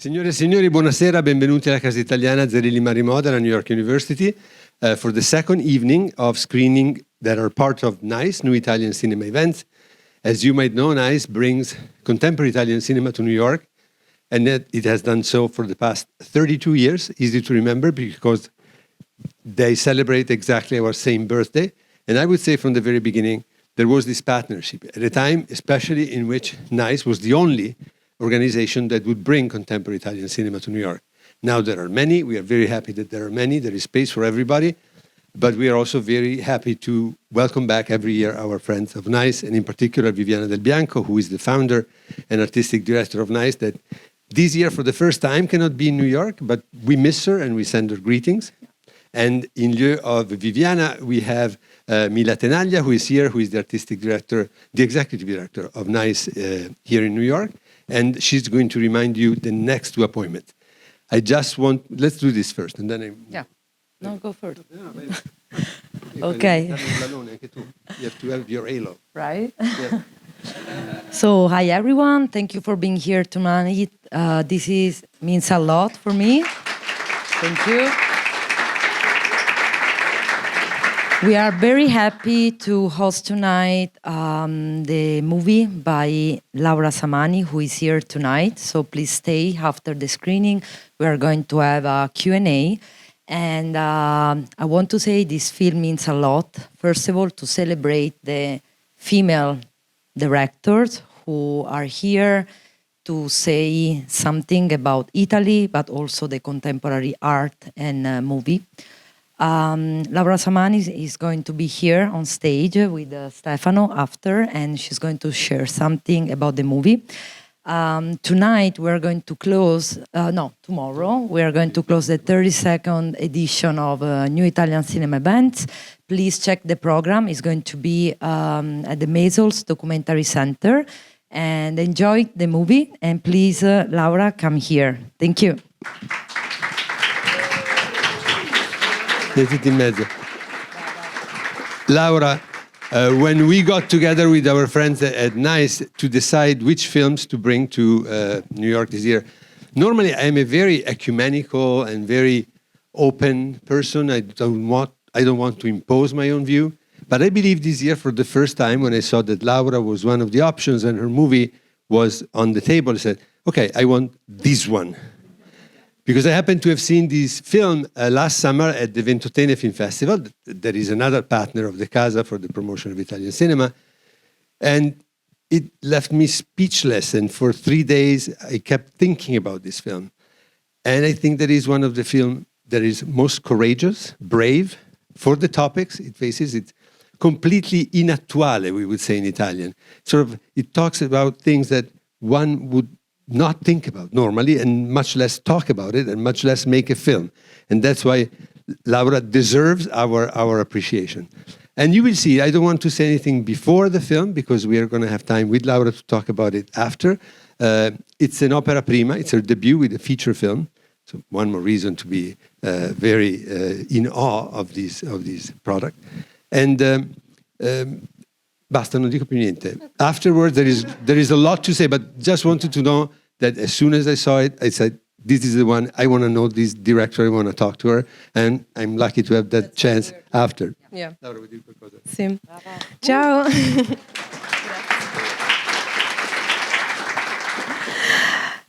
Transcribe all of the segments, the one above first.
Signore e signori, buonasera, benvenuti alla Casa Italiana Zerilli-Marimò della New York University for the second evening of screening that are part of N.I.C.E, New Italian Cinema Events. As you might know, N.I.C.E brings contemporary Italian cinema to New York, and it has done so for the past 32 years, easy to remember because they celebrate exactly our same birthday. And I would say from the very beginning, there was this partnership at a time, especially in which N.I.C.E was the only organization that would bring contemporary Italian cinema to New York. Now there are many. We are very happy that there are many. There is space for everybody. But we are also very happy to welcome back every year our friends of N.I.C.E, and in particular Viviana Del Bianco, who is the founder and artistic director of N.I.C.E, that this year for the first time cannot be in New York, but we miss her and we send her greetings. And in lieu of Viviana, we have Mila Tenaglia, who is here, who is the artistic director, the executive director of N.I.C.E here in New York. And she's going to remind you the next two appointments. I just want, let's do this first, and then Yeah. No, go first. Okay. You have to have your halo. Right? Yeah. So, hi everyone. Thank you for being here tonight. This means a lot for me. Thank you. We are very happy to host tonight the movie by Laura Samani, who is here tonight. So please stay after the screening. We are going to have a Q&A. And I want to say this film means a lot. First of all, to celebrate the female directors who are here to say something about Italy, but also the contemporary art and movie. Laura Samani is going to be here on stage with Stefano after, and she's going to share something about the movie. Tonight we're going to close, tomorrow, we are going to close the 32nd edition of New Italian Cinema Events. Please check the program. It's going to be at the Mesols Documentary Center. And enjoy the movie. And please, Laura, come here. Thank you. In mezzo. Laura, when we got together with our friends at N.I.C.E to decide which films to bring to New York this year, normally I am a very ecumenical and very open person. I don't want to impose my own view. But I believe this year, for the first time, when I saw that Laura was one of the options and her movie was on the table, I said, okay, I want this one. Because I happened to have seen this film last summer at the Ventotene Film Festival. That is another partner of the Casa for the promotion of Italian cinema. And it left me speechless. And for 3 days, I kept thinking about this film. And I think that is one of the films that is most courageous, brave, for the topics it faces. It's completely inattuale, we would say in Italian. It talks about things that one would not think about normally, and much less talk about it, and much less make a film. And that's why Laura deserves our appreciation. And you will see, I don't want to say anything before the film, because we are going to have time with Laura to talk about it after. It's an opera prima, it's her debut with a feature film. So one more reason to be very in awe of this product. And basta, non dico più niente. Afterwards, there is a lot to say, but just wanted to know that as soon as I saw it, I said, this is the one, I want to know this director, I want to talk to her, and I'm lucky to have that chance after. Yeah. Laura, vuoi dire qualcosa? Sì. Ciao.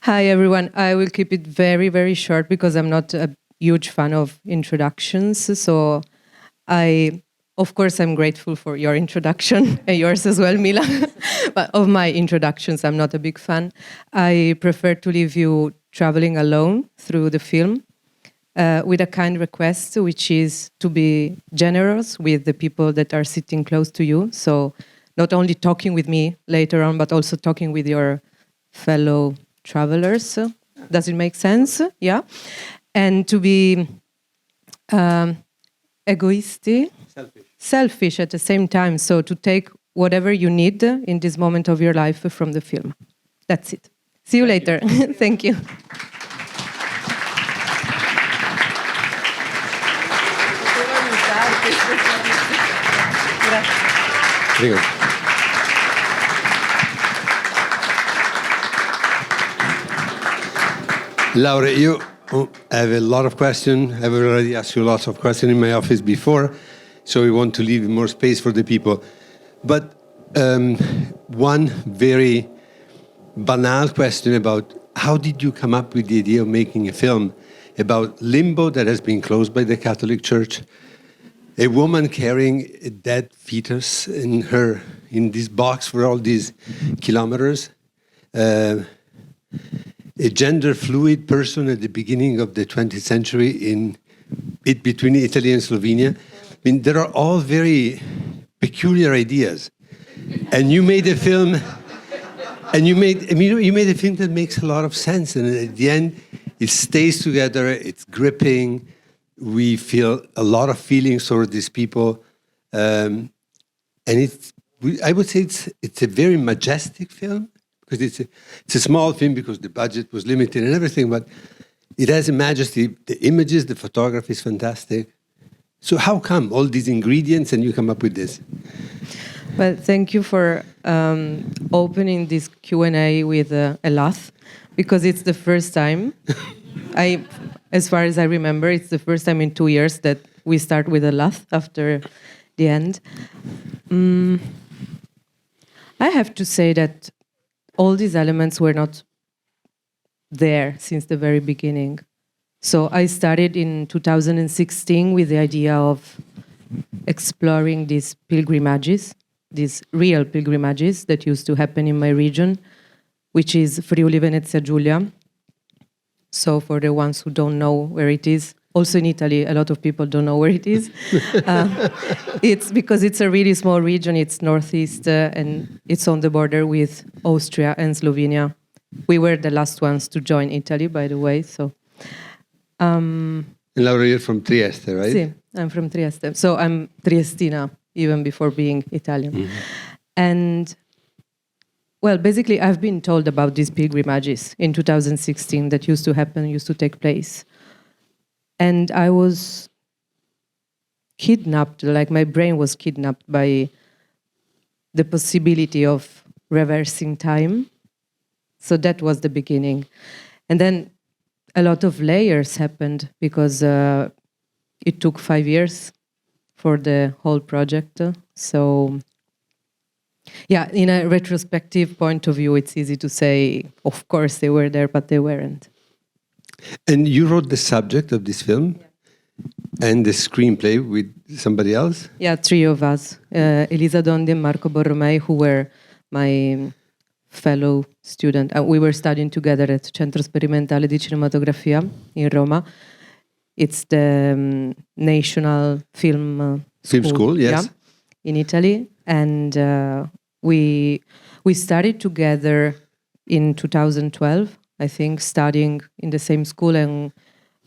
Hi, everyone. I will keep it very, very short because I'm not a huge fan of introductions. So of course, I'm grateful for your introduction, and yours as well, Mila. But of my introductions, I'm not a big fan. I prefer to leave you traveling alone through the film with a kind request, which is to be generous with the people that are sitting close to you. So not only talking with me later on, but also talking with your fellow travelers. Does it make sense? Yeah. And to be egoistic. Selfish at the same time, so to take whatever you need in this moment of your life from the film. That's it. See you later. Thank you. Prego. Laura, I have a lot of questions. I've already asked you lots of questions in my office before, so we want to leave more space for the people. But one very banal question about how did you come up with the idea of making a film about limbo that has been closed by the Catholic Church, a woman carrying a dead fetus in this box for all these kilometers, a gender fluid person at the beginning of the 20th century between Italy and Slovenia. I mean, there are all very peculiar ideas, and you made a film. And you made a film that makes a lot of sense, and at the end, it stays together. It's gripping. We feel a lot of feelings toward these people, and I would say it's a very majestic film because it's a small film because the budget was limited and everything, but it has a majesty. The images, the photography is fantastic. So how come all these ingredients and you come up with this? Well, thank you for opening this Q&A with a laugh, because it's the first time, as far as I remember, it's the first time in 2 years that we start with a laugh after the end. I have to say that all these elements were not there since the very beginning. So I started in 2016 with the idea of exploring these pilgrimages, these real pilgrimages that used to happen in my region, which is Friuli Venezia Giulia. So for the ones who don't know where it is, also in Italy, a lot of people don't know where it is. It's because it's a really small region. It's northeast and it's on the border with Austria and Slovenia. We were the last ones to join Italy, by the way. So, Laura, you're from Trieste, right? Sì, I'm from Trieste. So I'm Triestina, even before being Italian. Mm-hmm. And, well, basically, I've been told about these pilgrimages in 2016 that used to take place. And I was kidnapped, like my brain was kidnapped by the possibility of reversing time. So that was the beginning. And then a lot of layers happened because it took 5 years for the whole project. So, yeah, in a retrospective point of view, it's easy to say, of course they were there, but they weren't. And you wrote the subject of this film and the screenplay with somebody else? Yeah, 3 of us. Elisa, Dondi and Marco Borromei, who were my fellow student. We were studying together at Centro Sperimentale di Cinematografia in Roma. It's the national film school, yes. Yeah, in Italy. And we studied together in 2012, I think, studying in the same school, and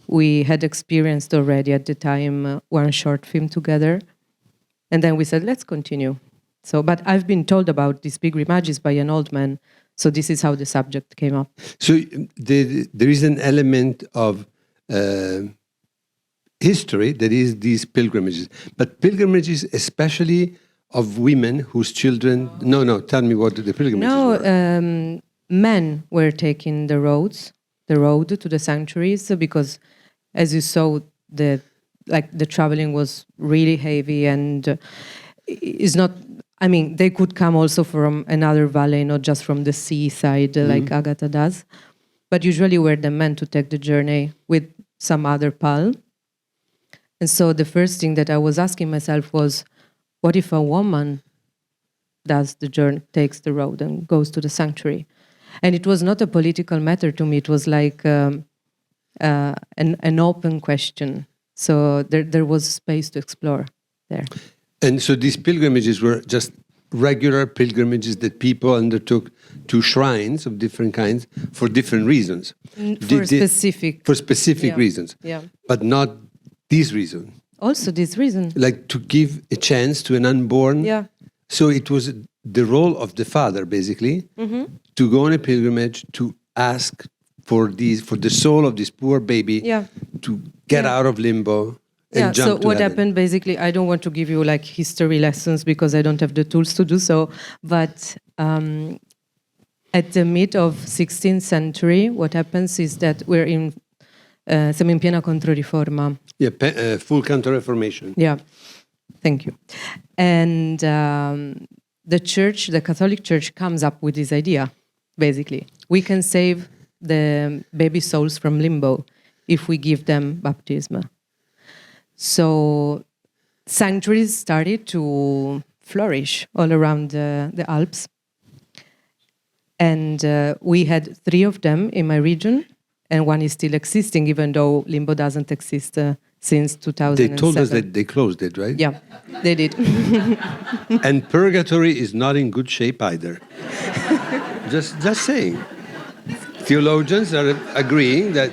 we had experienced already at the time one short film together. And then we said, let's continue. So, but I've been told about these pilgrimages by an old man, so this is how the subject came up. So there is an element of history that is these pilgrimages, but pilgrimages especially of women whose children... No, tell me what the pilgrimages were. Men were taking the road to the sanctuaries because, as you saw, the traveling was really heavy and is not. I mean, they could come also from another valley, not just from the seaside, like Agatha does. But usually, were the men to take the journey with some other pal. And so, the first thing that I was asking myself was, what if a woman does the journey, takes the road, and goes to the sanctuary? And it was not a political matter to me. It was like an open question. So there was space to explore there. And so these pilgrimages were just regular pilgrimages that people undertook to shrines of different kinds for different reasons. For specific reasons. Yeah. But not this reason. Also this reason. Like to give a chance to an unborn. Yeah. So it was the role of the father, basically, to go on a pilgrimage to ask for the soul of this poor baby to get out of limbo and jump to so what heaven. happened, basically, I don't want to give you like history lessons because I don't have the tools to do so, but a At the mid of 16th century, what happens is that siamo in piena Controriforma. Yeah, full Counter-Reformation. Yeah, thank you. And the church, the Catholic Church, comes up with this idea, basically. We can save the baby souls from limbo if we give them baptism. So sanctuaries started to flourish all around the Alps. And we had 3 of them in my region, and one is still existing, even though limbo doesn't exist since 2007. They told us that they closed it, right? Yeah, they did. And purgatory is not in good shape either. just saying. Theologians are agreeing that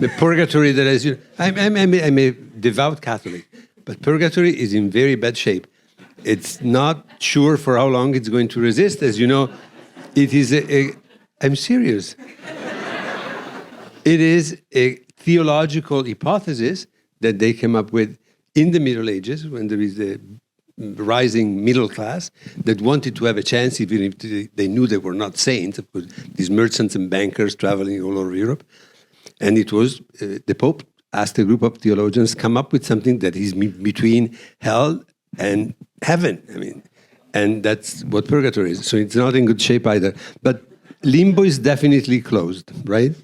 the purgatory that is... I'm a devout Catholic, but purgatory is in very bad shape. It's not sure for how long it's going to resist. As you know, it is I'm serious. It is a theological hypothesis that they came up with in the Middle Ages, when there is the rising middle class that wanted to have a chance, even if they knew they were not saints, of course, these merchants and bankers traveling all over Europe. And it was, the Pope asked a group of theologians come up with something that is between hell and heaven. I mean, and that's what purgatory is. So it's not in good shape either. But limbo is definitely closed, right?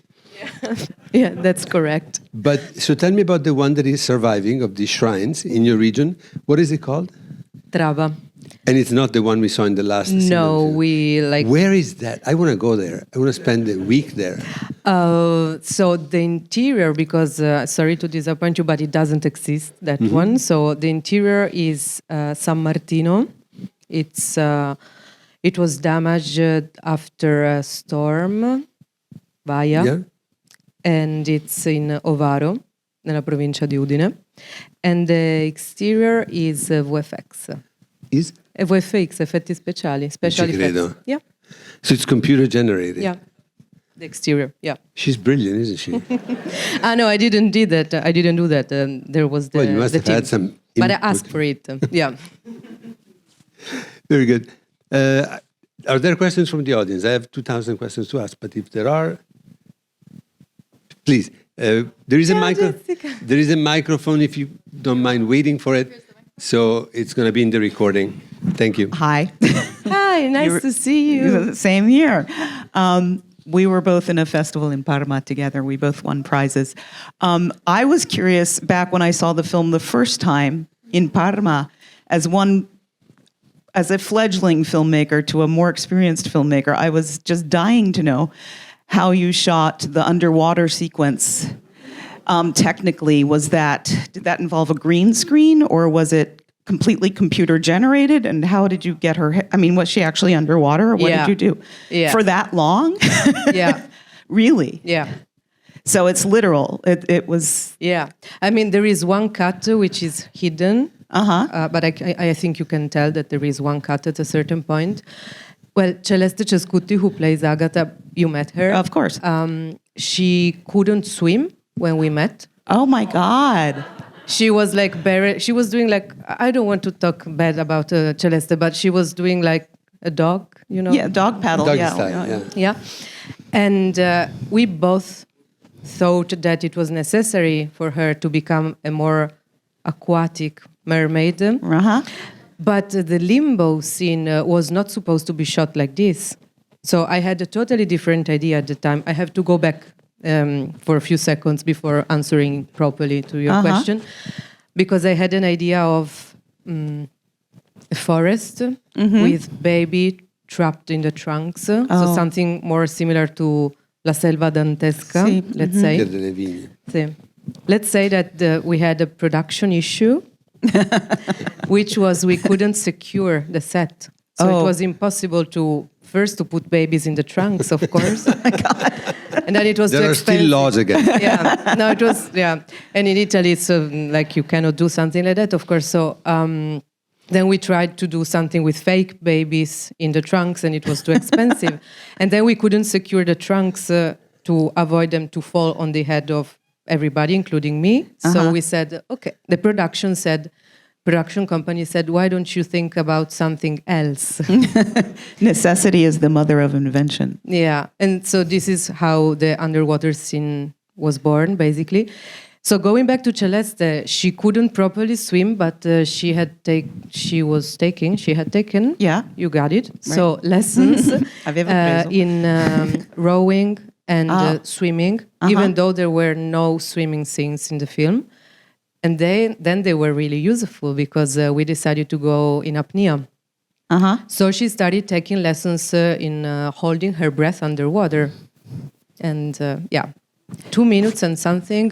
Yeah, that's correct. But so tell me about the one that is surviving of these shrines in your region. What is it called? Trava. And it's not the one we saw in the last. No, we like. Where is that? I want to go there. I want to spend a week there. So the interior, because sorry to disappoint you, but it doesn't exist, that one. So the interior is San Martino. It was damaged after a storm, Baia. Yeah. And it's in Ovaro, nella provincia di Udine. And the exterior is VFX. Is? VFX, effetti speciali, special Ci effects. credo. Yeah. So it's computer generated. Yeah. The exterior, yeah. She's brilliant, isn't she? No, I didn't do that. There was the. Well, you must the have team. had some. But I input. asked for it. Yeah. Very good. Are there questions from the audience? I have 2,000 questions to ask, but if there are, please. There is a microphone if you don't mind waiting for it. So it's going to be in the recording. Thank you. Hi. Hi, nice to see you. Same here. We were both in a festival in Parma together. We both won prizes. I was curious back when I saw the film the first time in Parma, as a fledgling filmmaker to a more experienced filmmaker, I was just dying to know how you shot the underwater sequence. Technically, did that involve a green screen, or was it completely computer generated? And how did you get her? I mean, was she actually underwater, or what did you do? Yeah. For that long? Yeah. Really? Yeah. So it's literal. It was. Yeah. I mean, there is one cut which is hidden. But I think you can tell that there is one cut at a certain point. Well, Celeste Cescutti, who plays Agatha, you met her. Of course. She couldn't swim when we met. Oh my God. She was like she was doing like, I don't want to talk bad about Celeste, but she was doing like a dog, you know? Yeah, dog paddle. Doggy Yeah. style, Yeah. And we both thought that it was necessary for her to become a more aquatic mermaid. But the limbo scene was not supposed to be shot like this. So I had a totally different idea at the time. I have to go back for a few seconds before answering properly to your question. Because I had an idea of a forest with baby trapped in the trunks. So something more similar to La Selva Dantesca, let's say. Sì. Let's say that we had a production issue, which was we couldn't secure the set. So it was impossible to put babies in the trunks, of course. Oh my God. And then it was there too are expensive. still laws again. Yeah, no, it was, yeah. And in Italy, it's like you cannot do something like that, of course. So then we tried to do something with fake babies in the trunks, and it was too expensive. And then we couldn't secure the trunks to avoid them to fall on the head of everybody, including me. So we said, okay, the production said, production company said, why don't you think about something else? Necessity is the mother of invention. Yeah, and so this is how the underwater scene was born, basically. So going back to Celeste, she couldn't properly swim, but she had taken. Yeah. You got it. Right. So lessons in rowing and swimming, even though there were no swimming scenes in the film. And then they were really useful because we decided to go in apnea. So she started taking lessons in holding her breath underwater. And 2 minutes and something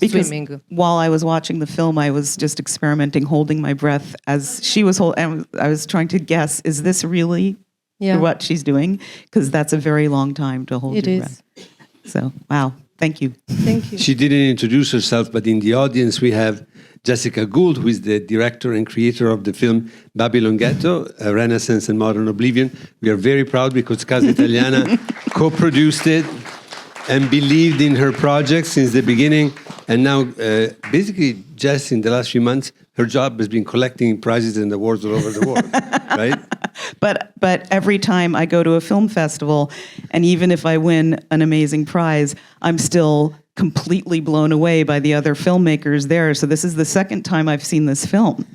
swimming. While I was watching the film, I was just experimenting, holding my breath as she was holding. I was trying to guess, is this really what she's doing? Because that's a very long time to hold your breath. So, wow. Thank you. Thank you. She didn't introduce herself, but in the audience we have Jessica Gould, who is the director and creator of the film Babylon Ghetto, A Renaissance and Modern Oblivion. We are very proud because Casa Italiana co-produced it and believed in her project since the beginning. And now, basically, Jess, in the last few months, her job has been collecting prizes and awards all over the world, right? But every time I go to a film festival, and even if I win an amazing prize, I'm still completely blown away by the other filmmakers there. So this is the second time I've seen this film.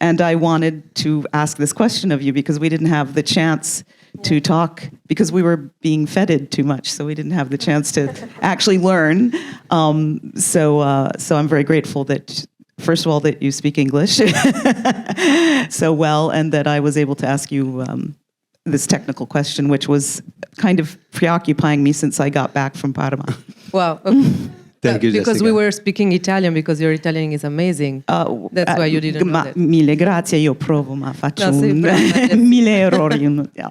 And I wanted to ask this question of you because we didn't have the chance to talk because we were being feted too much. So we didn't have the chance to actually learn. So I'm very grateful that, first of all, that you speak English so well, and that I was able to ask you this technical question, which was kind of preoccupying me since I got back from Parma. Wow. Thank you, because Jessica. we were speaking Italian, because your Italian is amazing. That's why you didn't know that. Mille grazie, io provo, ma faccio mille errori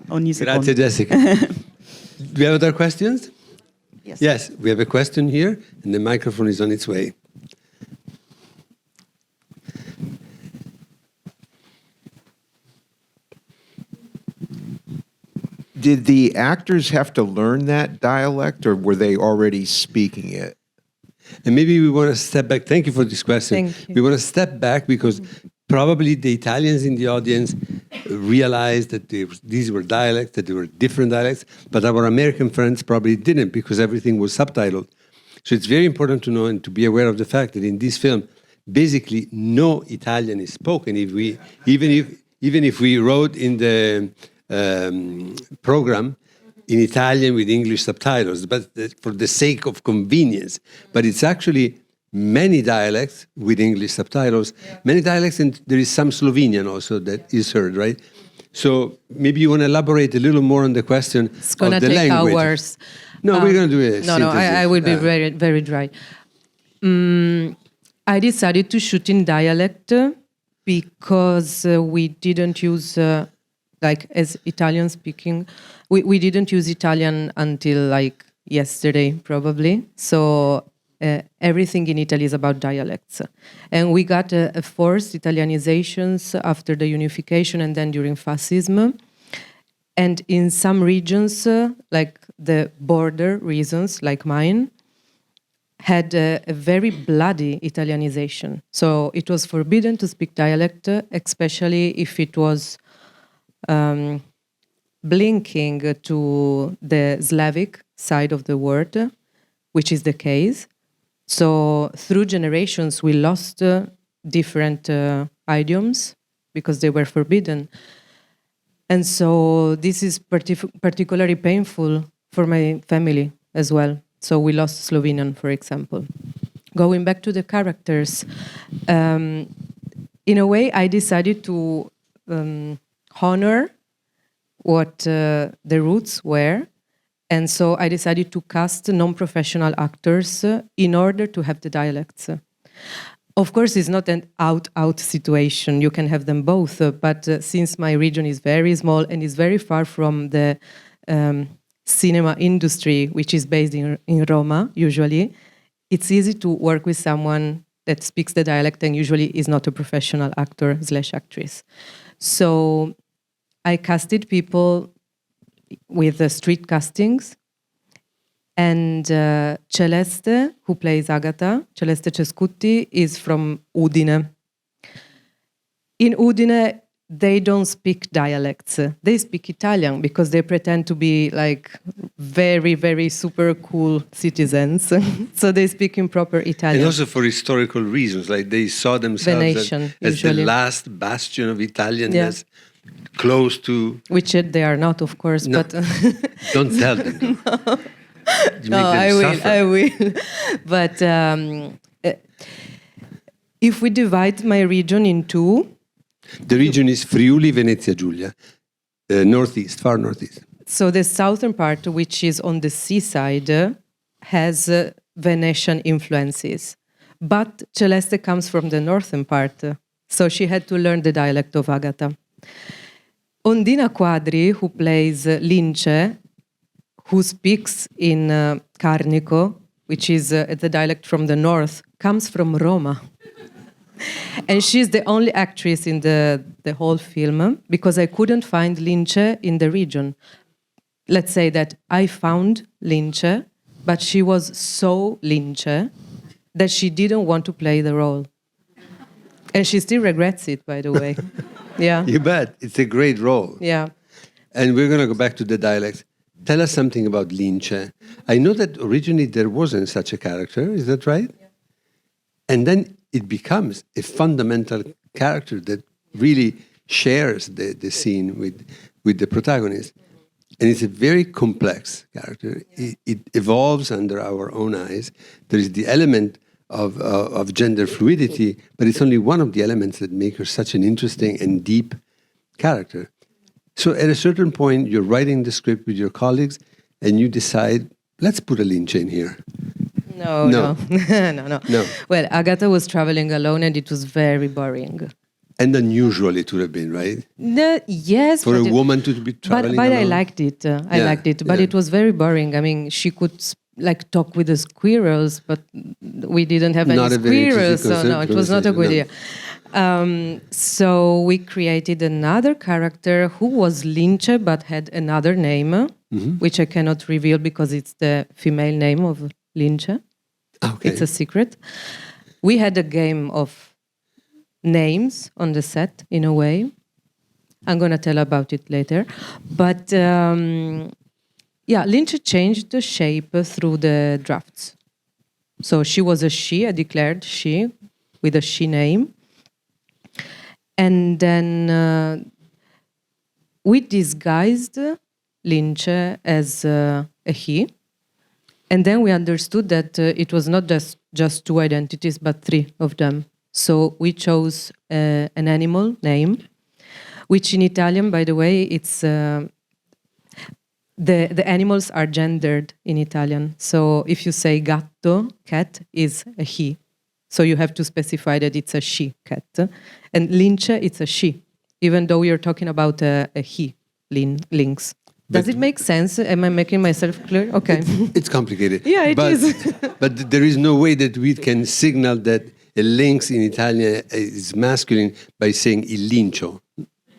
ogni secondo. Grazie, Jessica. Do we have other questions? Yes, we have a question here, and the microphone is on its way. Did the actors have to learn that dialect, or were they already speaking it? And maybe we want to step back. Thank you for this question. Thank you. We want to step back because probably the Italians in the audience realized that these were dialects, that they were different dialects, but our American friends probably didn't because everything was subtitled. So it's very important to know and to be aware of the fact that in this film, basically no Italian is spoken. Even if we wrote in the program in Italian with English subtitles, but for the sake of convenience. But it's actually many dialects with English subtitles, many dialects, and there is some Slovenian also that is heard, right? So maybe you want to elaborate a little more on the question of the language. It's going to take hours. No, we're going to do it. No, I will be very, very dry. I decided to shoot in dialect because we didn't use... as Italian speaking, we didn't use Italian until yesterday, probably. So everything in Italy is about dialects. And we got a forced Italianizations after the unification and then during fascism. And in some regions, like the border regions, like mine, had a very bloody Italianization. So it was forbidden to speak dialect, especially if it was blinking to the Slavic side of the word, which is the case. So through generations, we lost different idioms because they were forbidden. And so this is particularly painful for my family as well. So we lost Slovenian, for example. Going back to the characters, in a way, I decided to honor what the roots were. And so I decided to cast non-professional actors in order to have the dialects. Of course, it's not an out-out situation. You can have them both. But since my region is very small and is very far from the cinema industry, which is based in Roma, usually, it's easy to work with someone that speaks the dialect and usually is not a professional actor / actress. So I casted people with street castings, and Celeste, who plays Agatha, Celeste Cescutti, is from Udine. In Udine, they don't speak dialects. They speak Italian because they pretend to be like very, very super cool citizens. So they speak in proper Italian. And also for historical reasons, like they saw themselves Venetian, as the usually. last bastion of Italianness, close to... Which they are not, of course, No. but... Don't tell them. You No, make them suffer. I will. But if we divide my region in two, The region is Friuli Venezia Giulia, northeast, far northeast. so the southern part, which is on the seaside, has Venetian influences. But Celeste comes from the northern part, so she had to learn the dialect of Agata. Ondina Quadri, who plays Lince, who speaks in Carnico, which is the dialect from the north, comes from Roma. And she's the only actress in the whole film because I couldn't find Lince in the region. Let's say that I found Lince, but she was so Lince that she didn't want to play the role. And she still regrets it, by the way. Yeah. You bet. It's a great role. Yeah. And we're going to go back to the dialects. Tell us something about Lince. I know that originally there wasn't such a character. Is that right? Yeah. And then it becomes a fundamental character that really shares the scene with the protagonist. And it's a very complex character. It evolves under our own eyes. There is the element of gender fluidity, but it's only one of the elements that make her such an interesting and deep character. So at a certain point, you're writing the script with your colleagues, and you decide, let's put a Lince in here. No. No. Well, Agata was traveling alone and it was very boring. And unusual it would have been, right? Yes. For a but woman to be traveling But I alone? liked it. I Yeah, liked it. But yeah. it was very boring. I mean, she could talk with the squirrels, but we didn't have Not any a very squirrels. interesting So no, it was not a good idea. So we created another character who was Lince but had another name, which I cannot reveal because it's the female name of Lince. Okay. It's a secret. We had a game of names on the set, in a way. I'm going to tell about it later. But Lince changed the shape through the drafts. So she was a she, a declared she, with a she name. And then we disguised Lince as a he. And then we understood that it was not just two identities, but three of them. So we chose an animal name, which in Italian, by the way, it's the animals are gendered in Italian. So if you say gatto, cat is a he. So you have to specify that it's a she cat. And Lince, it's a she, even though we are talking about a he, lynx. Does it make sense? Am I making myself clear? Okay. It's complicated. Yeah, it is. But there is no way that we can signal that a lynx in Italian is masculine by saying il lincio.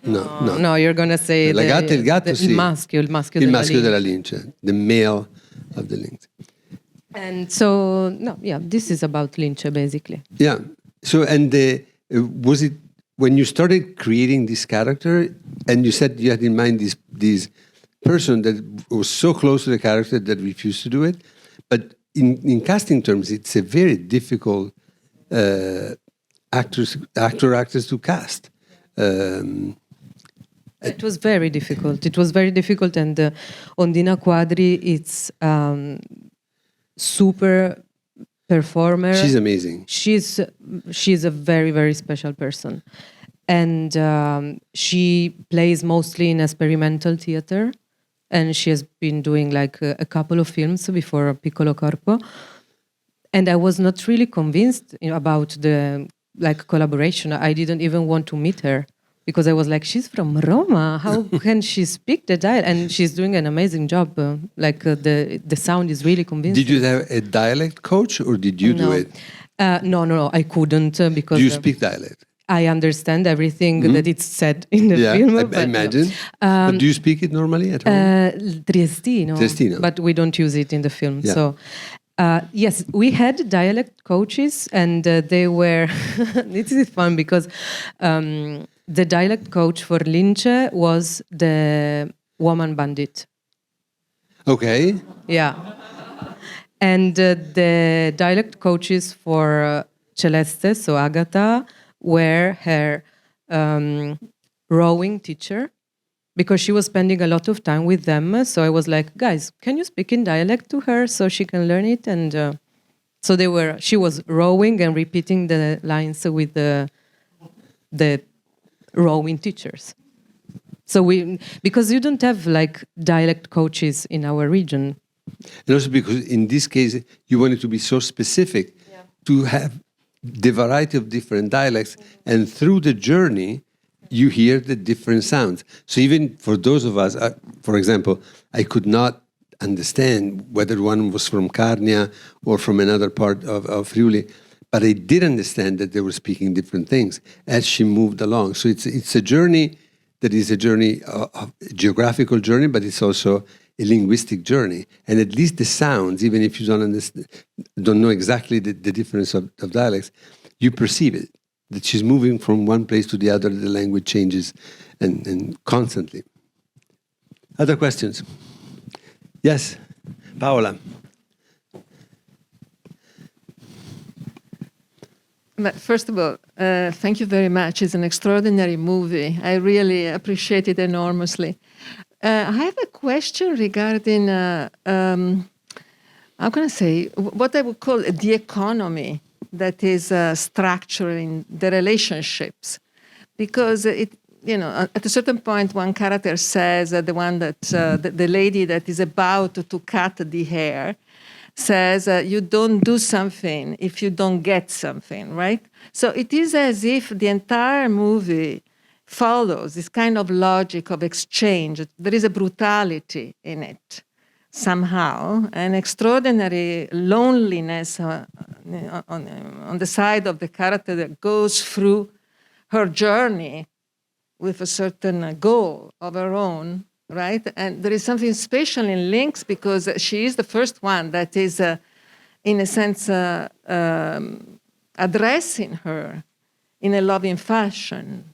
No. No, you're going to say il gatto, il sì. maschio Il maschio della lince, the male of the lynx. And so, this is about Lince, basically. Yeah. So, and was it when you started creating this character, and you said you had in mind this person that was so close to the character that refused to do it, but in casting terms, it's a very difficult actors to cast. It was very difficult. And Ondina Quadri, it's super performer. She's amazing. She's a very, very special person. And she plays mostly in experimental theater. And she has been doing like a couple of films before Piccolo Corpo. And I was not really convinced about the collaboration. I didn't even want to meet her because I was like, she's from Roma. How can she speak the dialect? And she's doing an amazing job. The sound is really convincing. Did you have a dialect coach or did you do it? No, I couldn't because... Do you speak dialect? I understand everything that it's said in the film. I imagine. But do you speak it normally at home? Triestino. But we don't use it in the film. Yeah. So, yes, we had dialect coaches, and they were. This is fun because the dialect coach for Lince was the woman bandit. Okay. Yeah. And the dialect coaches for Celeste, so Agatha, were her rowing teacher, because she was spending a lot of time with them. So I was like, guys, can you speak in dialect to her so she can learn it? And so she was rowing and repeating the lines with the rowing teachers. So because you don't have like dialect coaches in our region. And also because in this case, you wanted to be so specific to have the variety of different dialects, and through the journey, you hear the different sounds. So even for those of us, for example, I could not understand whether one was from Carnia or from another part of Friuli, but I did understand that they were speaking different things as she moved along. So it's a journey that is a journey, a geographical journey, but it's also a linguistic journey. And at least the sounds, even if you don't know exactly the difference of dialects, you perceive it, that she's moving from one place to the other, the language changes and constantly. Other questions? Yes, Paola. But first of all, thank you very much. It's an extraordinary movie. I really appreciate it enormously. I have a question regarding, how can I say, what I would call the economy that is structuring the relationships. Because at a certain point, one character says, the lady that is about to cut the hair, says, you don't do something if you don't get something, right? So it is as if the entire movie follows this kind of logic of exchange. There is a brutality in it, somehow, an extraordinary loneliness on the side of the character that goes through her journey with a certain goal of her own, right? And there is something special in Links because she is the first one that is, in a sense, addressing her in a loving fashion.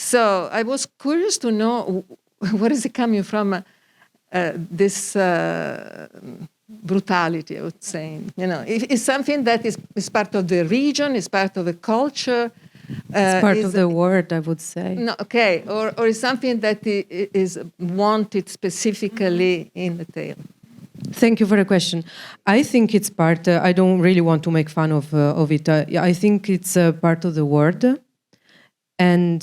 So I was curious to know where is it coming from, this brutality, I would say. It's something that is part of the region, is part of the culture. It's part of the word, I would say. No, okay, or is something that is wanted specifically in the tale? Thank you for the question. I think it's part. I don't really want to make fun of it. I think it's part of the word, and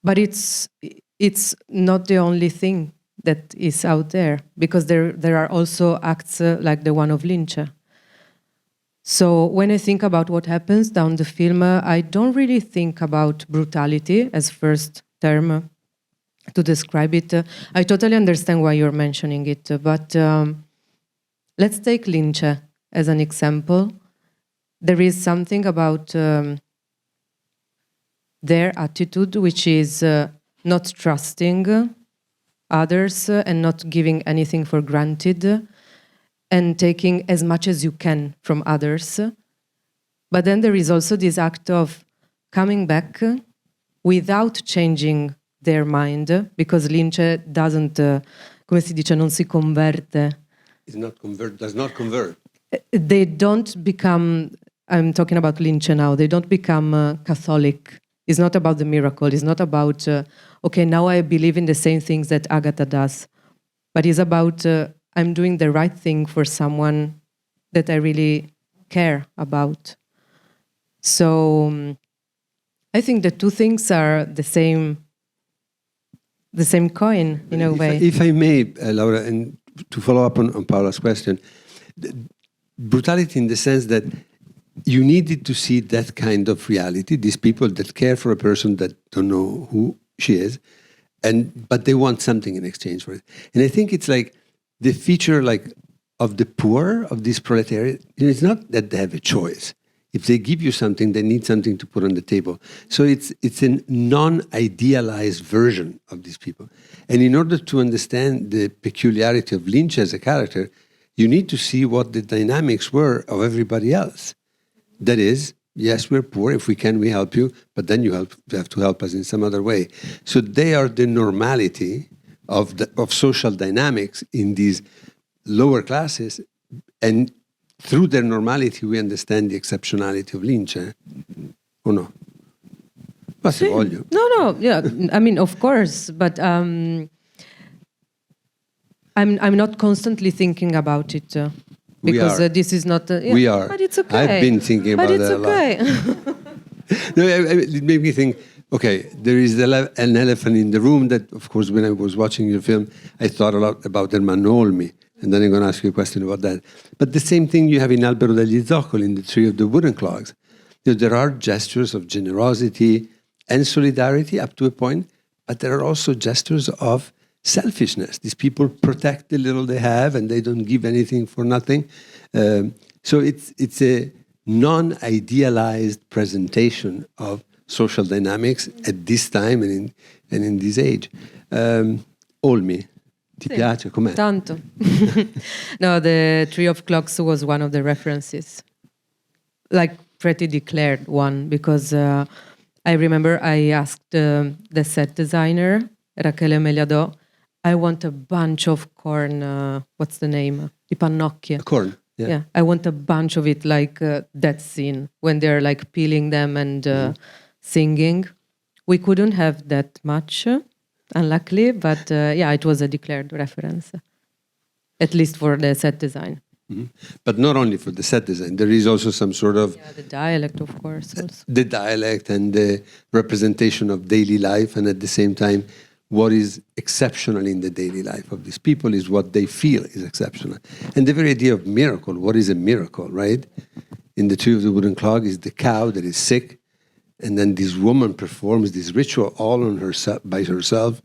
but it's not the only thing that is out there, because there are also acts like the one of Lince. So when I think about what happens down the film, I don't really think about brutality as first term to describe it. I totally understand why you're mentioning it, but let's take Lince as an example. There is something about their attitude which is not trusting others and not giving anything for granted, and taking as much as you can from others. But then there is also this act of coming back without changing their mind, because Lince doesn't, come si dice, non si converte. Does not convert. They don't become, I'm talking about Lince now, they don't become Catholic. It's not about the miracle. It's not about, okay, now I believe in the same things that Agatha does. But it's about, I'm doing the right thing for someone that I really care about. So I think the two things are the same coin in a way. If I may, Laura, and to follow up on Paola's question, brutality in the sense that you needed to see that kind of reality, these people that care for a person that don't know who she is, but they want something in exchange for it. And I think it's like the feature of the poor, of this proletariat, it's not that they have a choice. If they give you something, they need something to put on the table. So it's a non-idealized version of these people. And in order to understand the peculiarity of Lince as a character, you need to see what the dynamics were of everybody else. That is, yes, we're poor. If we can, we help you. But then you have to help us in some other way. So they are the normality of social dynamics in these lower classes. And through their normality, we understand the exceptionality of Lince. Or no? Ma se voglio. No, yeah. I mean, of course, but I'm not constantly thinking about it because this is not. Yeah, we are. But it's okay. I've been thinking about that a lot. But it's okay. No, it made me think. Okay, there is an elephant in the room. That, of course, when I was watching your film, I thought a lot about Ermanno Olmi, and then I'm going to ask you a question about that. But the same thing you have in Albero degli Zoccoli, in the Tree of the Wooden Clogs. There are gestures of generosity and solidarity up to a point, but there are also gestures of selfishness. These people protect the little they have, and they don't give anything for nothing. So it's a non-idealized presentation of social dynamics at this time and in this age. Olmi, ti piace? Com'è? Tanto. No, the Tree of Clocks was one of the references. Like, pretty declared one, because I remember I asked the set designer, Rachele Meliadò, I want a bunch of corn, what's the name? I pannocchie. Corn. Yeah. I want a bunch of it, like that scene, when they're like peeling them and singing. We couldn't have that much, unluckily, but it was a declared reference, at least for the set design. Mm-hmm. But not only for the set design, there is also some sort of... Yeah, the dialect, of course. Also. The dialect and the representation of daily life, and at the same time, what is exceptional in the daily life of these people is what they feel is exceptional. And the very idea of miracle, what is a miracle, right? In the Tree of the Wooden Clog is the cow that is sick, and then this woman performs this ritual all on herself, by herself,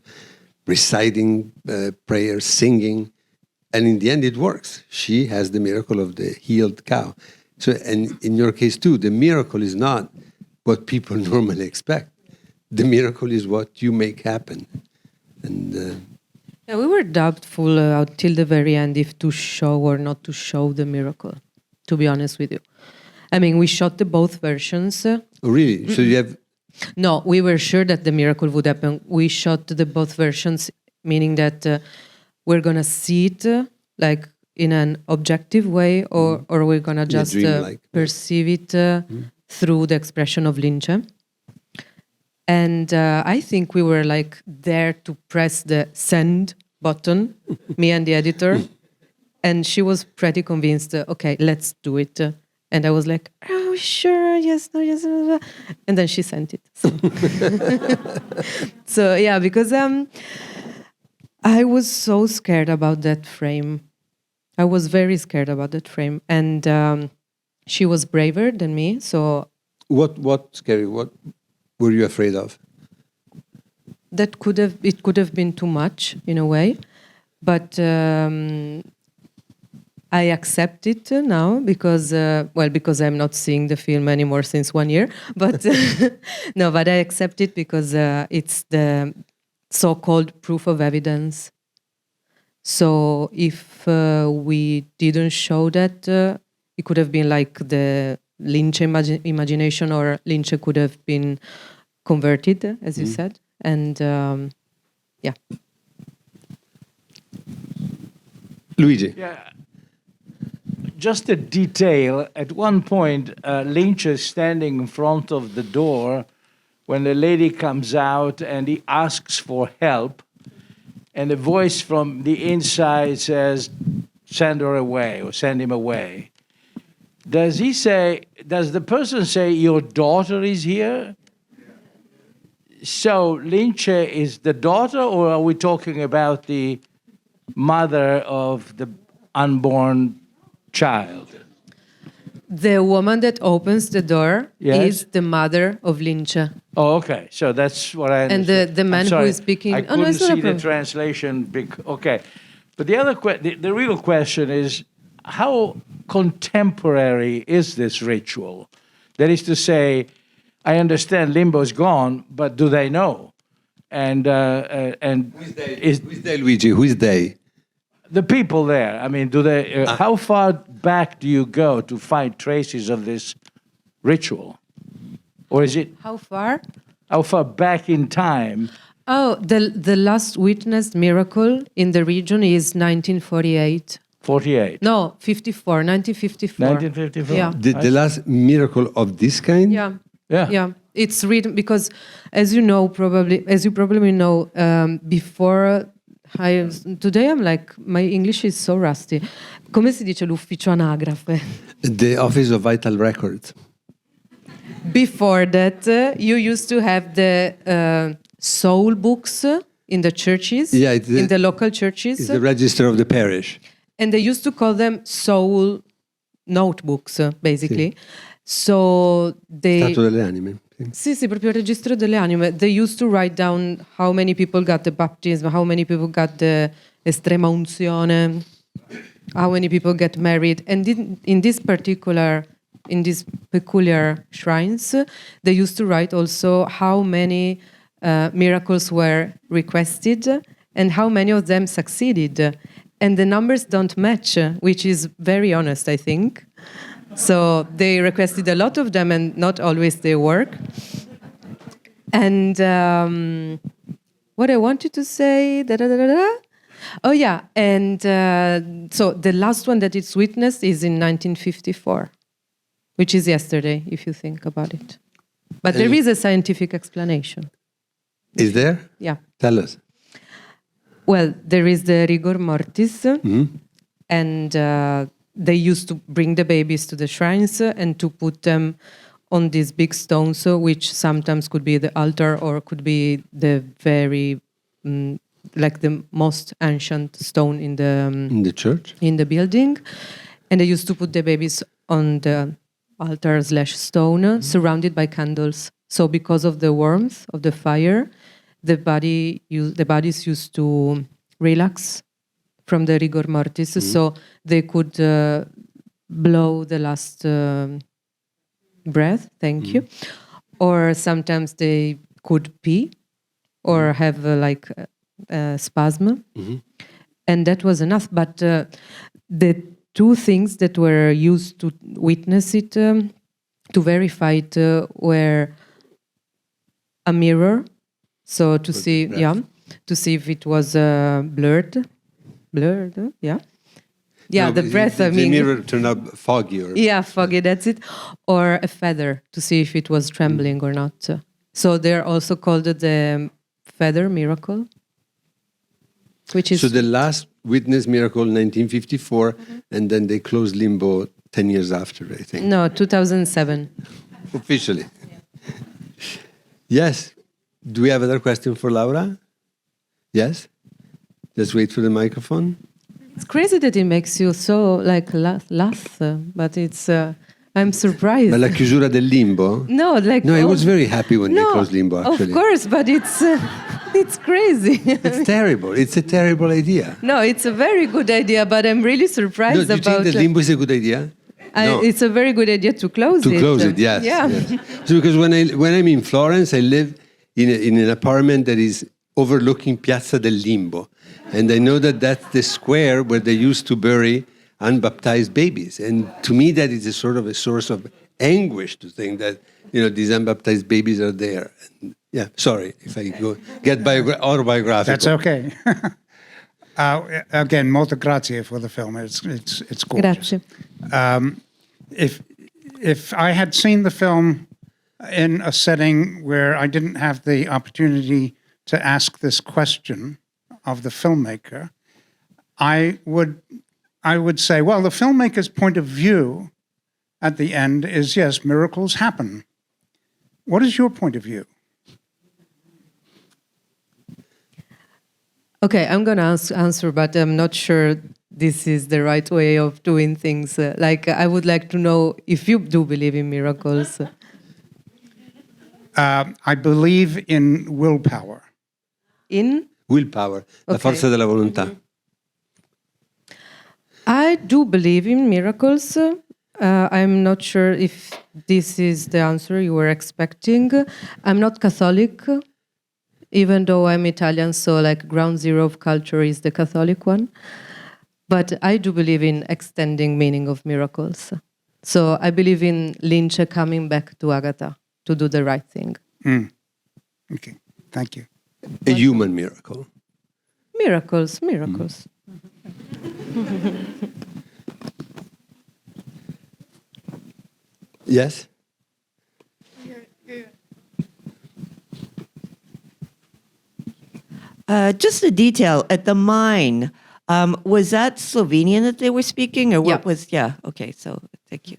reciting prayers, singing, and in the end it works. She has the miracle of the healed cow. So, and in your case too, the miracle is not what people normally expect. The miracle is what you make happen. And we were doubtful until the very end if to show or not to show the miracle, to be honest with you. I mean, we shot both versions. Oh, really? So you have... No, we were sure that the miracle would happen. We shot both versions, meaning that we're going to see it like in an objective way, or we're going to just perceive it through the expression of Lince. And I think we were like there to press the send button, me and the editor. And she was pretty convinced, okay, let's do it. And I was like, are we sure? Yes, no, yes. No. And then she sent it. So, so yeah, because I was so scared about that frame. I was very scared about that frame. And she was braver than me, so... What scary? What were you afraid of? It could have been too much, in a way. But... I accept it now because I'm not seeing the film anymore since 1 year. But no, but I accept it because it's the so-called proof of evidence. So if we didn't show that, it could have been like the Lince imagination, or Lince could have been converted, as you said. And yeah. Luigi. Yeah. Just a detail, at one point, Lince is standing in front of the door when the lady comes out and he asks for help, and a voice from the inside says, send her away, or send him away. Does the person say, your daughter is here? So Lince is the daughter, or are we talking about the mother of the unborn child? The woman that opens the door is the mother of Lince. Oh, okay. So that's what I understood. And the man who is speaking... I couldn't see the translation. Okay. But the other the real question is, how contemporary is this ritual? That is to say, I understand Limbo's gone, but do they know? And who's they, Luigi? Who's they? The people there. I mean, do they? How far back do you go to find traces of this ritual? Or is it How far? how far back in time? Oh, the last witnessed miracle in the region is 1948. 48. No, 54, 1954. 1954. Yeah. The last miracle of this kind? Yeah. Yeah. Yeah. It's written because, as you probably know, before today I'm like, my English is so rusty. Come si dice l'ufficio anagrafe? The Office of Vital Records. Before that, you used to have the soul books in the churches, Yeah, in the local churches. It's the register of the parish. And they used to call them soul notebooks, basically. So they... Stato delle anime. Sì, sì, proprio il registro delle anime. They used to write down how many people got the baptism, how many people got the estrema unzione, how many people get married. And in these peculiar shrines, they used to write also how many miracles were requested and how many of them succeeded. And the numbers don't match, which is very honest, I think. So they requested a lot of them and not always they work. And what I wanted to say, oh yeah, and so the last one that it's witnessed is in 1954, which is yesterday, if you think about it. But there is a scientific explanation. Is there? Yeah. Tell us. Well, there is the rigor mortis, and they used to bring the babies to the shrines and to put them on these big stones, which sometimes could be the altar or could be the very, like the most ancient stone in the church? In the building. And they used to put the babies on the altar/stone, surrounded by candles. So because of the warmth of the fire, the bodies used to relax from the rigor mortis, so they could blow the last breath, thank you. Or sometimes they could pee or have like a spasm. And that was enough. But the two things that were used to witness it, to verify it, were a mirror, so to see, to see if it was blurred, yeah. Yeah, No, the breath, the I mean. mirror turned out foggy. Yeah, foggy, that's it. Or a feather, to see if it was trembling or not. So they're also called the feather miracle, which is... So the last witness miracle, 1954, and then they closed Limbo 10 years after, I think. No, 2007. Officially. Yes. Do we have another question for Laura? Yes? Just wait for the microphone. It's crazy that it makes you so like laugh, but it's I'm surprised. Ma la chiusura del Limbo? No, like No, I was very happy when they closed Limbo, actually. Of course, but it's crazy. It's terrible. It's a terrible idea. No, it's a very good idea, but I'm really surprised No, do you about think that Limbo is a good idea? No. It's a very good idea to close it. To close it, yes. Yeah. Yes. So because when I'm in Florence, I live in an apartment that is overlooking Piazza del Limbo. And I know that that's the square where they used to bury unbaptized babies. And to me, that is a sort of a source of anguish to think that, these unbaptized babies are there. And, yeah, sorry if I get autobiographical. That's okay. Again, molte grazie for the film. It's gorgeous. Grazie. If I had seen the film in a setting where I didn't have the opportunity to ask this question of the filmmaker, I would say, well, the filmmaker's point of view at the end is, yes, miracles happen. What is your point of view? Okay, I'm going to answer, but I'm not sure this is the right way of doing things. I would like to know if you do believe in miracles. I believe in willpower. In? Willpower, la forza della volontà. I do believe in miracles. I'm not sure if this is the answer you were expecting. I'm not Catholic, even though I'm Italian, so ground zero of culture is the Catholic one. But I do believe in extending meaning of miracles. So I believe in N.I.C.E coming back to Agatha. to do the right thing. Okay, thank you. A human miracle. Miracles. Yes? Just a detail at the mine. Was that Slovenian that they were speaking, or what Yeah. was? Yeah. Okay. So thank you.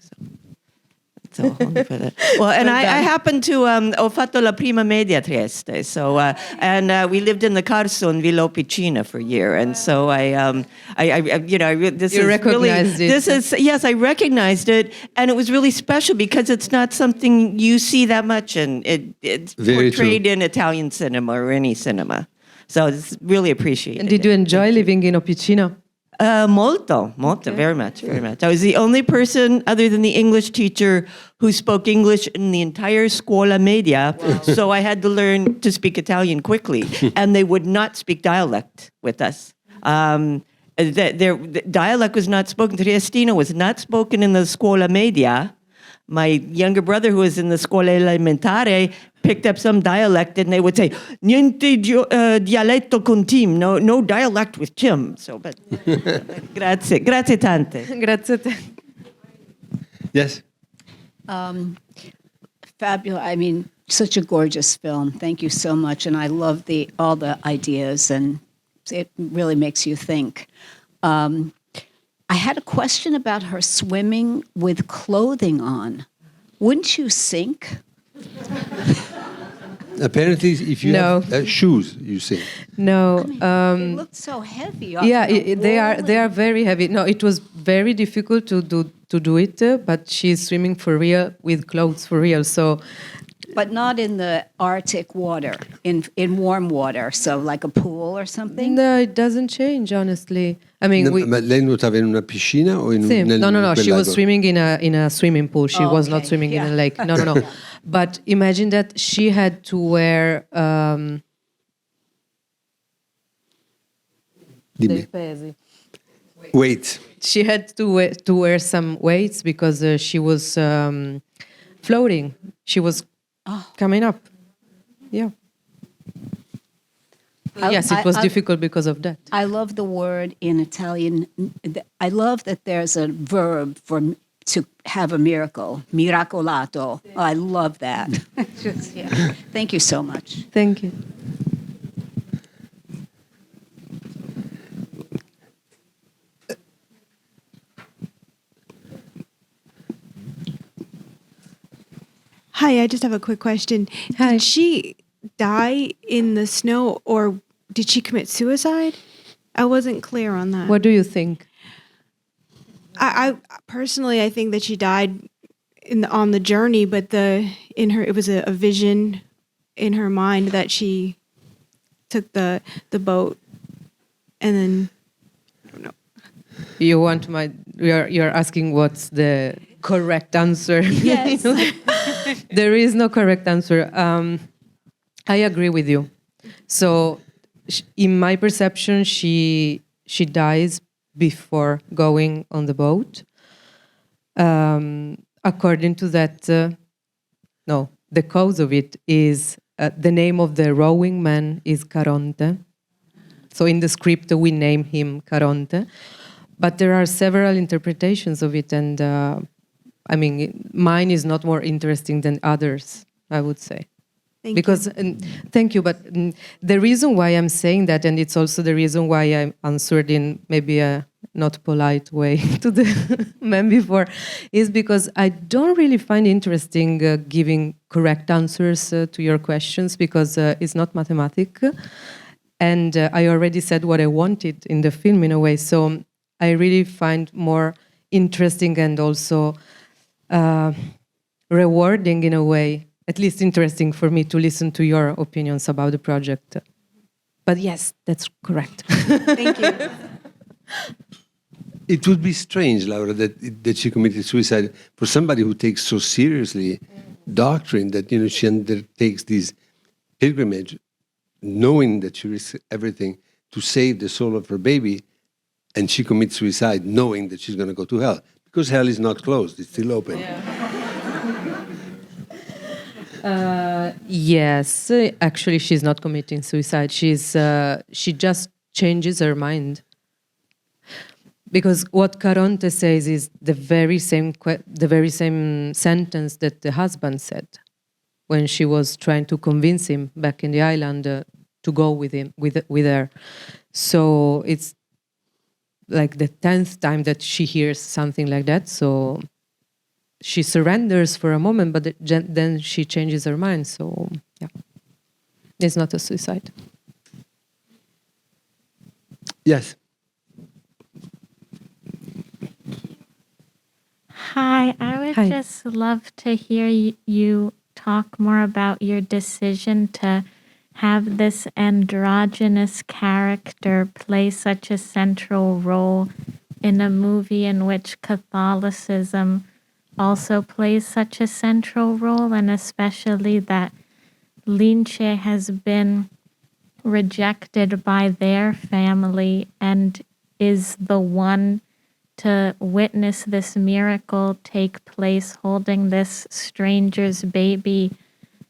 So for that. Well, and I happened to ho fatto la prima media a Trieste. So and we lived in the Carson Villa Officina for a year, and so this You is recognized really, it. This is yes, I recognized it, and it was really special because it's not something you see that much, and it's Very portrayed true. in Italian cinema or any cinema. So it's really appreciated. And did you enjoy living in Officina? Molto, very much. I was the only person other than the English teacher who spoke English in the entire scuola media. So I had to learn to speak Italian quickly, and they would not speak dialect with us. Their dialect was not spoken. Triestino was not spoken in the scuola media. My younger brother, who was in the scuola elementare, picked up some dialect, and they would say, "Niente dialetto con Tim." No dialect with Tim. So, but grazie tante. Grazie a te. Yes? Fabulous. I mean, such a gorgeous film. Thank you so much. And I love all the ideas, and it really makes you think. I had a question about her swimming with clothing on. Wouldn't you sink? Apparently, if you No. have shoes, you sing. No. It looked so heavy. They are very heavy. No, it was very difficult to do it, but she's swimming for real with clothes for real. So, But not in the Arctic water, in warm water, so like a pool or something? no, it doesn't change, honestly. I mean, Ma lei nuotava in una piscina o in Sì. nel, No. in quel She was lago? swimming in a swimming pool. She was not okay, swimming in yeah. a lake. No. But imagine that she had to wear Dimmi. Wait. she had to wear some weights because she was floating. She was coming up. Yeah. Yes, it was difficult because of that. I love the word in Italian. I love that there's a verb to have a miracle, miracolato. I love that. Thank you so much. Thank you. Hi, I just have a quick question. Hi. Did she die in the snow, or did she commit suicide? I wasn't clear on that. What do you think? I personally, I think that she died on the journey, but it was a vision in her mind that she took the boat, and then I don't know. You want you're asking what's the correct answer? Yes. There is no correct answer. I agree with you. So, in my perception, she dies before going on the boat. According to that, the cause of it is the name of the rowing man is Caronte. So in the script, we name him Caronte. But there are several interpretations of it, and I mean, mine is not more interesting than others, I would say. Thank you, but the reason why I'm saying that, and it's also the reason why I answered in maybe a not polite way to the man before, is because I don't really find interesting giving correct answers to your questions, because it's not mathematic, and I already said what I wanted in the film in a way, so I really find more interesting and also rewarding in a way, at least interesting for me, to listen to your opinions about the project. But yes, that's correct. Thank you. It would be strange, Laura, that she committed suicide for somebody who takes so seriously doctrine that she undertakes this pilgrimage, knowing that she risks everything to save the soul of her baby, and she commits suicide knowing that she's going to go to hell, because hell is not closed; it's still open. Yeah. Yes, actually, she's not committing suicide. She just changes her mind. Because what Caronte says is the very same sentence that the husband said when she was trying to convince him back in the island to go with her. So it's like the 10th time that she hears something like that. So she surrenders for a moment, but then she changes her mind. So yeah, it's not a suicide. Yes. Hi, I would Hi. just love to hear you talk more about your decision to have this androgynous character play such a central role in a movie in which Catholicism also plays such a central role, and especially that N.I.C.E has been rejected by their family and is the one to witness this miracle take place, holding this stranger's baby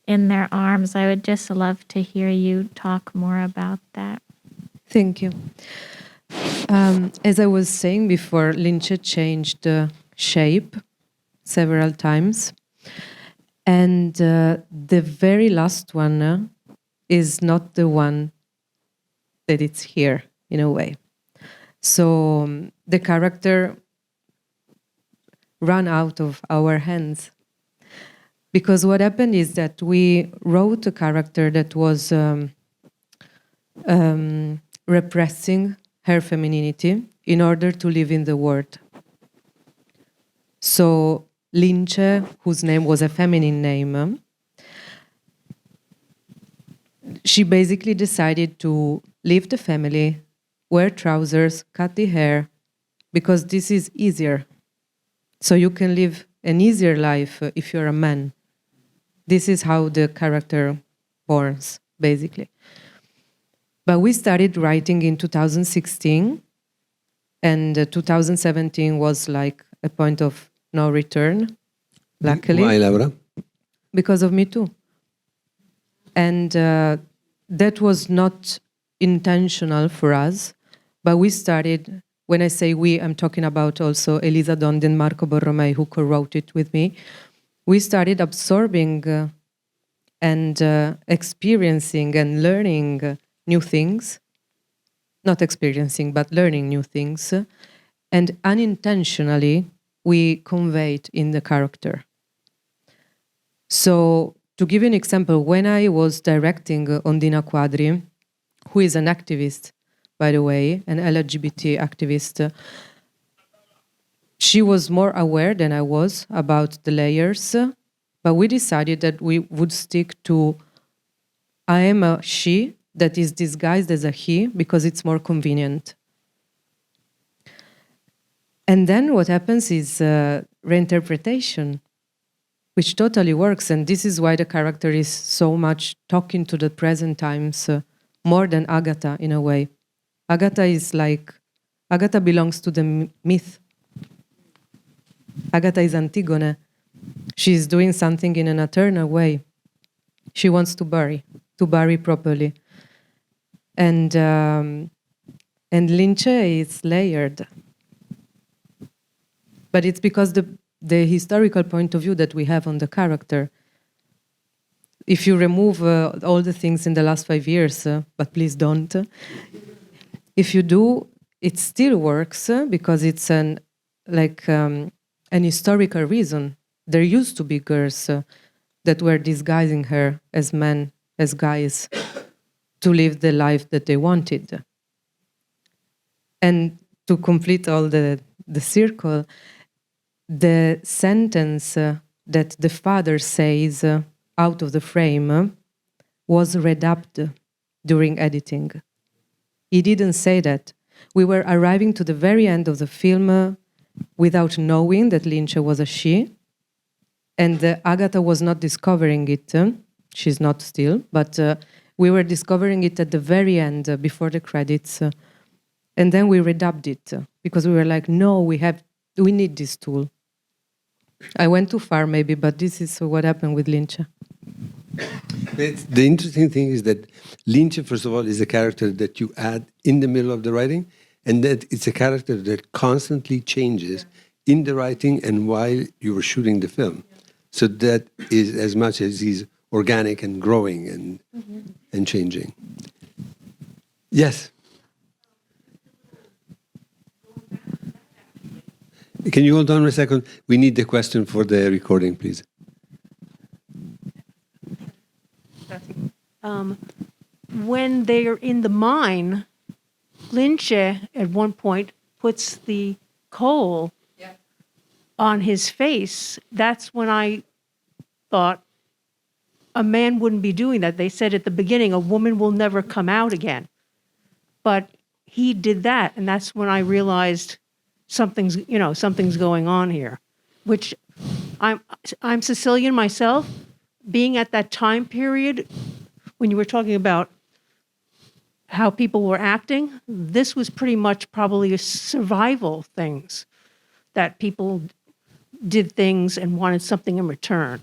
in their arms. I would just love to hear you talk more about that. Thank you. As I was saying before, N.I.C.E changed shape several times. And the very last one is not the one that it's here, in a way. So the character ran out of our hands. Because what happened is that we wrote a character that was repressing her femininity in order to live in the world. So N.I.C.E, whose name was a feminine name, she basically decided to leave the family, wear trousers, cut the hair, because this is easier. So you can live an easier life if you're a man. This is how the character borns, basically. But we started writing in 2016, and 2017 was like a point of no return, luckily. Why, Laura? Because of Me Too. And that was not intentional for us, but we started, when I say we, I'm talking about also Elisa, Dondi, and Marco Borromei, who co-wrote it with me. We started absorbing and experiencing and learning new things. Not experiencing, but learning new things. And unintentionally, we conveyed in the character. So, to give you an example, when I was directing Ondina Quadri, who is an activist, by the way, an LGBT activist, she was more aware than I was about the layers, but we decided that we would stick to I am a she that is disguised as a he because it's more convenient. And then what happens is reinterpretation, which totally works. And this is why the character is so much talking to the present times, more than Agatha in a way. Agatha belongs to the myth. Agatha is Antigone. She's doing something in an eternal way. She wants to bury properly. And N.I.C.E is layered. But it's because the historical point of view that we have on the character. If you remove all the things in the last 5 years, but please don't, if you do, it still works because it's an historical reason. There used to be girls that were disguising her as men, as guys, to live the life that they wanted. And to complete all the circle, the sentence that the father says out of the frame was redubbed during editing. He didn't say that. We were arriving to the very end of the film without knowing that N.I.C.E was a she, and Agatha was not discovering it. She's not still, but we were discovering it at the very end, before the credits. And then we redubbed it, because we were like, no, we need this tool. I went too far maybe, but this is what happened with N.I.C.E. The interesting thing is that Lince, first of all, is a character that you add in the middle of the writing, and that it's a character that constantly changes in the writing and while you were shooting the film. So that is as much as he's organic and growing and changing. Yes. Can you hold on a second? We need the question for the recording, please. When they are in the mine, Lince at one point puts the coal on his face. That's when I thought a man wouldn't be doing that. They said at the beginning, a woman will never come out again. But he did that, and that's when I realized something's going on here. Which I'm Sicilian myself. Being at that time period, when you were talking about how people were acting, this was pretty much probably a survival things, that people did things and wanted something in return.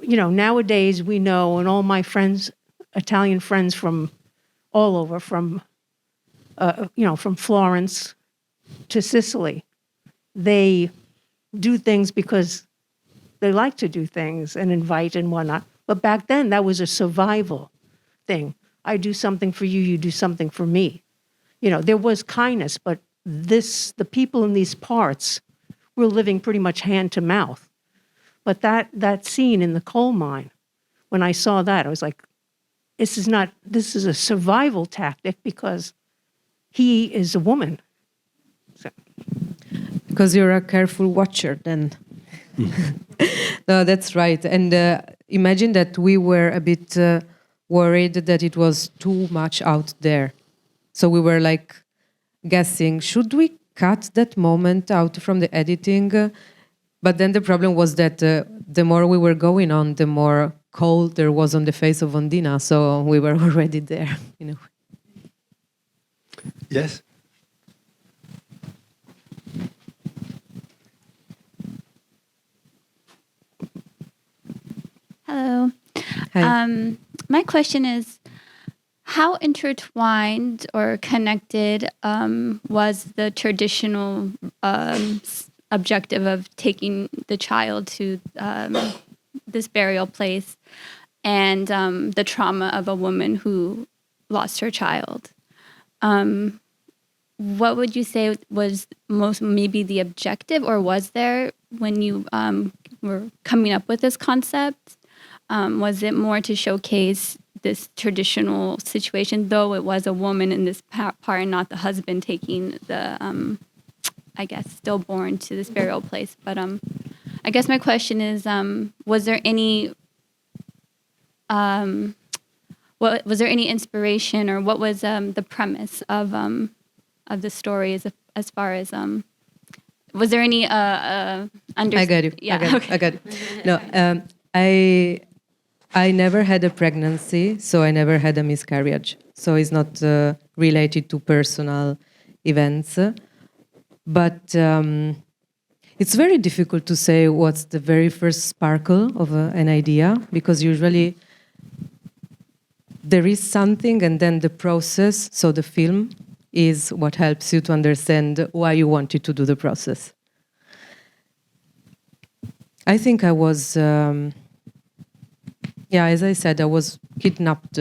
Nowadays we know, and all my friends, Italian friends from all over, from Florence to Sicily, they do things because they like to do things and invite and whatnot. But back then, that was a survival thing. I do something for you, you do something for me. There was kindness, but the people in these parts were living pretty much hand to mouth. But that scene in the coal mine, when I saw that, I was like, this is a survival tactic because he is a woman. So. Because you're a careful watcher then. No, that's right. And imagine that we were a bit worried that it was too much out there. So we were like guessing, should we cut that moment out from the editing? But then the problem was that the more we were going on, the more cold there was on the face of Ondina. So we were already there, Yes? Hello. Hi. My question is, how intertwined or connected was the traditional objective of taking the child to this burial place and the trauma of a woman who lost her child? What would you say was maybe the objective, or was there when you were coming up with this concept? Was it more to showcase this traditional situation, though it was a woman in this part and not the husband taking the, stillborn to this burial place? But I guess my question is, was there any inspiration, or what was the premise of the story as far as was there any understanding? I got you. Yeah, I got you. No, I never had a pregnancy, so I never had a miscarriage. So it's not related to personal events. But it's very difficult to say what's the very first sparkle of an idea, because usually there is something and then the process, so the film, is what helps you to understand why you wanted to do the process. I think I was... as I said, I was kidnapped,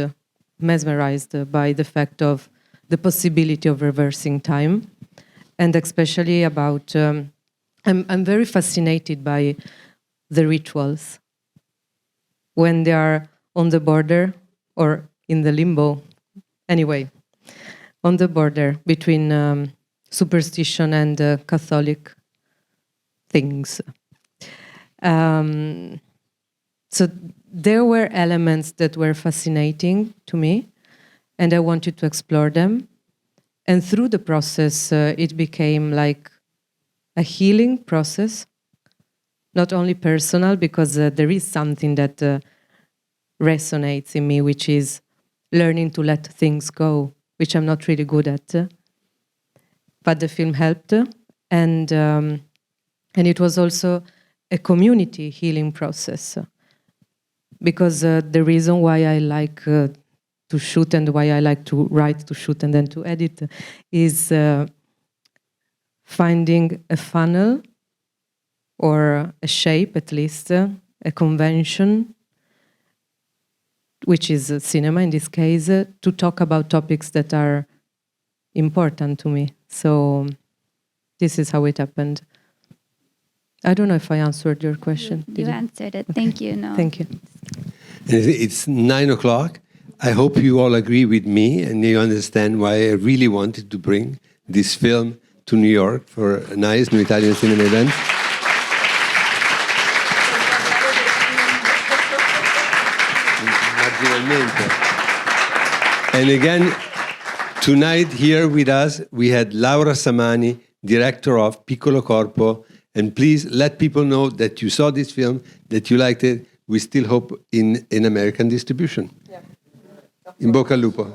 mesmerized by the fact of the possibility of reversing time, and especially about, I'm very fascinated by the rituals when they are on the border or in the limbo, anyway, on the border between superstition and Catholic things. So there were elements that were fascinating to me, and I wanted to explore them. And through the process, it became like a healing process, not only personal, because there is something that resonates in me, which is learning to let things go, which I'm not really good at. But the film helped, and it was also a community healing process. because the reason why I like to shoot and why I like to write, to shoot, and then to edit is finding a funnel or a shape, at least, a convention, which is cinema in this case, to talk about topics that are important to me. So this is how it happened. I don't know if I answered your question. You answered it. Thank you. No. Thank you. It's 9 o'clock. I hope you all agree with me and you understand why I really wanted to bring this film to New York for a nice New Italian Cinema event. And again, tonight here with us, we had Laura Samani, director of Piccolo Corpo. And please let people know that you saw this film, that you liked it. We still hope in American distribution. Yeah. In bocca al lupo.